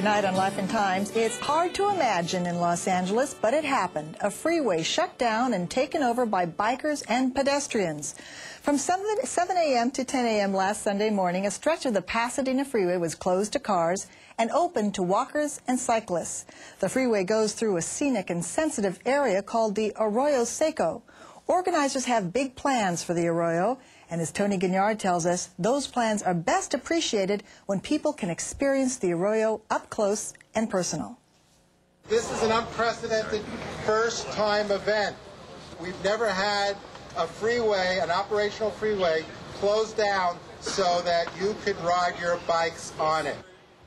Tonight on Life and Times, it's hard to imagine in Los Angeles, but it happened. A freeway shut down and taken over by bikers and pedestrians. From 7 a.m. to 10 a.m. last Sunday morning, a stretch of the Pasadena freeway was closed to cars and open to walkers and cyclists. The freeway goes through a scenic and sensitive area called the Arroyo Seco. Organizers have big plans for the Arroyo, and as Tony Guignard tells us, those plans are best appreciated when people can experience the Arroyo up close and personal. This is an unprecedented first-time event. We've never had a freeway, an operational freeway, closed down so that you could ride your bikes on it.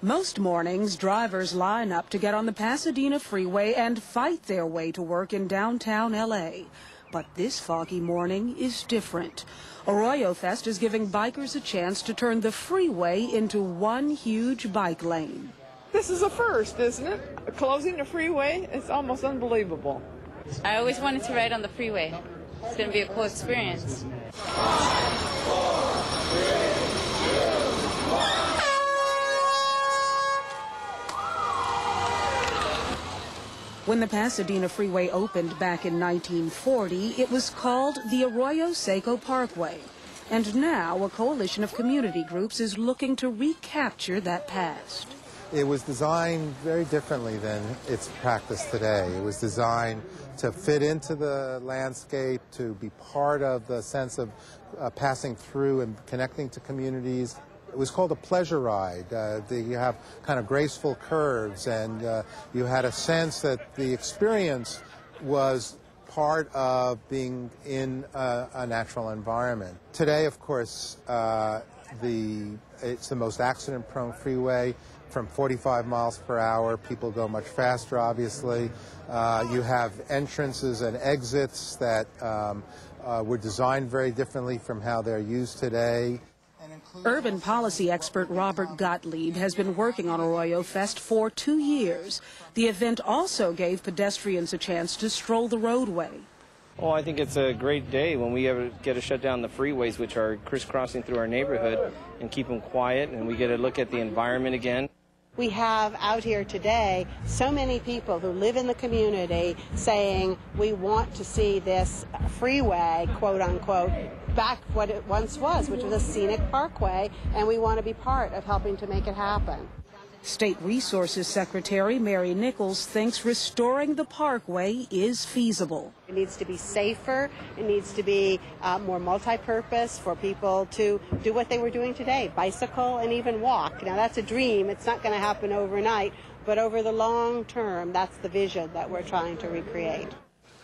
Most mornings, drivers line up to get on the Pasadena freeway and fight their way to work in downtown L.A. But this foggy morning is different. Arroyofest is giving bikers a chance to turn the freeway into one huge bike lane. This is a first, isn't it? Closing the freeway, it's almost unbelievable. I always wanted to ride on the freeway. It's going to be a cool experience. When the Pasadena freeway opened back in 1940, it was called the Arroyo Seco Parkway. And now a coalition of community groups is looking to recapture that past. It was designed very differently than it's practiced today. It was designed to fit into the landscape, to be part of the sense of passing through and connecting to communities. It was called a pleasure ride. You have kind of graceful curves, and you had a sense that the experience was part of being in a natural environment. Today, of course, it's the most accident-prone freeway. From 45 miles per hour, people go much faster, obviously. You have entrances and exits that were designed very differently from how they're used today. Urban policy expert Robert Gottlieb has been working on Arroyofest for 2 years. The event also gave pedestrians a chance to stroll the roadway. Well, I think it's a great day when we ever get to shut down the freeways, which are crisscrossing through our neighborhood, and keep them quiet, and we get to look at the environment again. We have out here today so many people who live in the community saying we want to see this freeway, quote unquote, back what it once was, which was a scenic parkway, and we want to be part of helping to make it happen. State Resources Secretary Mary Nichols thinks restoring the parkway is feasible. It needs to be safer. It needs to be more multi-purpose for people to do what they were doing today, bicycle and even walk. Now, that's a dream. It's not going to happen overnight, but over the long term, that's the vision that we're trying to recreate.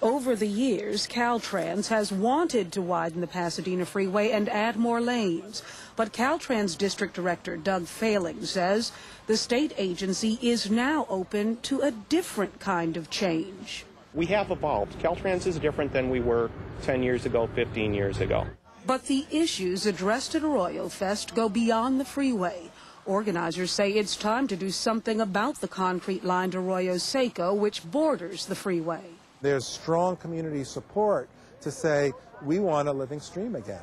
Over the years, Caltrans has wanted to widen the Pasadena freeway and add more lanes. But Caltrans District Director Doug Failing says the state agency is now open to a different kind of change. We have evolved. Caltrans is different than we were 10 years ago, 15 years ago. But the issues addressed at Arroyofest go beyond the freeway. Organizers say it's time to do something about the concrete-lined Arroyo Seco, which borders the freeway. There's strong community support to say we want a living stream again.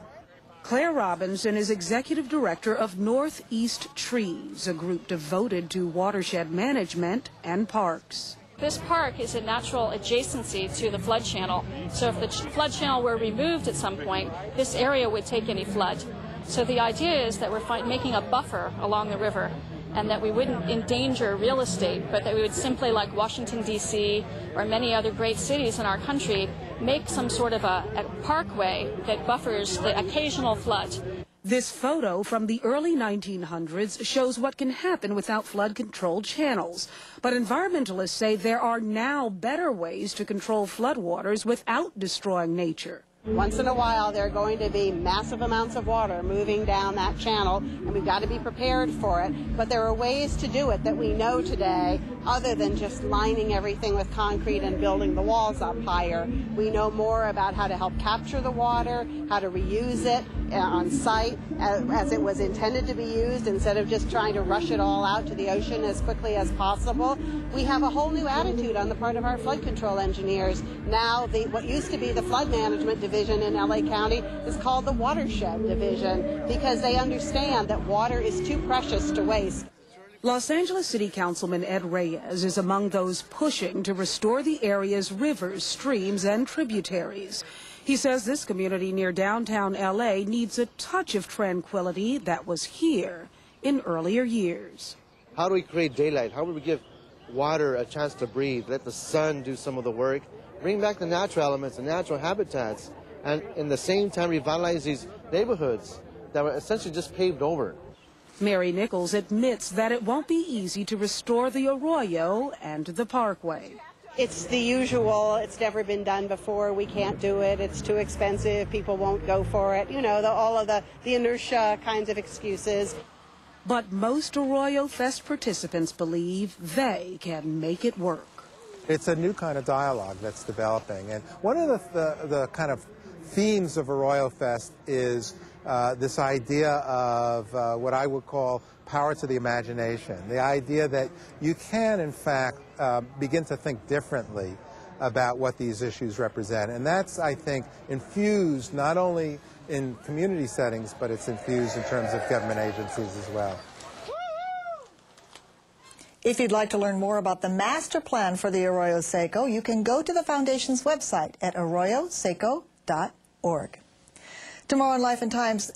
Claire Robinson is executive director of Northeast Trees, a group devoted to watershed management and parks. This park is a natural adjacency to the flood channel. So if the flood channel were removed at some point, this area would take any flood. So the idea is that we're making a buffer along the river, and that we wouldn't endanger real estate, but that we would simply, like Washington, D.C., or many other great cities in our country, make some sort of a parkway that buffers the occasional flood. This photo from the early 1900s shows what can happen without flood-controlled channels. But environmentalists say there are now better ways to control floodwaters without destroying nature. Once in a while, there are going to be massive amounts of water moving down that channel, and we've got to be prepared for it. But there are ways to do it that we know today, other than just lining everything with concrete and building the walls up higher. We know more about how to help capture the water, how to reuse it on site as it was intended to be used, instead of just trying to rush it all out to the ocean as quickly as possible. We have a whole new attitude on the part of our flood control engineers. Now, what used to be the flood management division in LA County is called the watershed division, because they understand that water is too precious to waste. Los Angeles City Councilman Ed Reyes is among those pushing to restore the area's rivers, streams, and tributaries. He says this community near downtown L.A. needs a touch of tranquility that was here in earlier years. How do we create daylight? How do we give water a chance to breathe, let the sun do some of the work, bring back the natural elements, the natural habitats, and in the same time revitalize these neighborhoods that were essentially just paved over? Mary Nichols admits that it won't be easy to restore the Arroyo and the Parkway. It's the usual, it's never been done before, we can't do it, it's too expensive, people won't go for it, you know, all of the inertia kinds of excuses. But most Arroyofest participants believe they can make it work. It's a new kind of dialogue that's developing, and one of the kind of themes of Arroyofest is this idea of what I would call power to the imagination, the idea that you can, in fact, begin to think differently about what these issues represent. And that's, I think, infused not only in community settings, but it's infused in terms of government agencies as well. If you'd like to learn more about the master plan for the Arroyo Seco, you can go to the Foundation's website at arroyoseco.org. Tomorrow on Life and Times,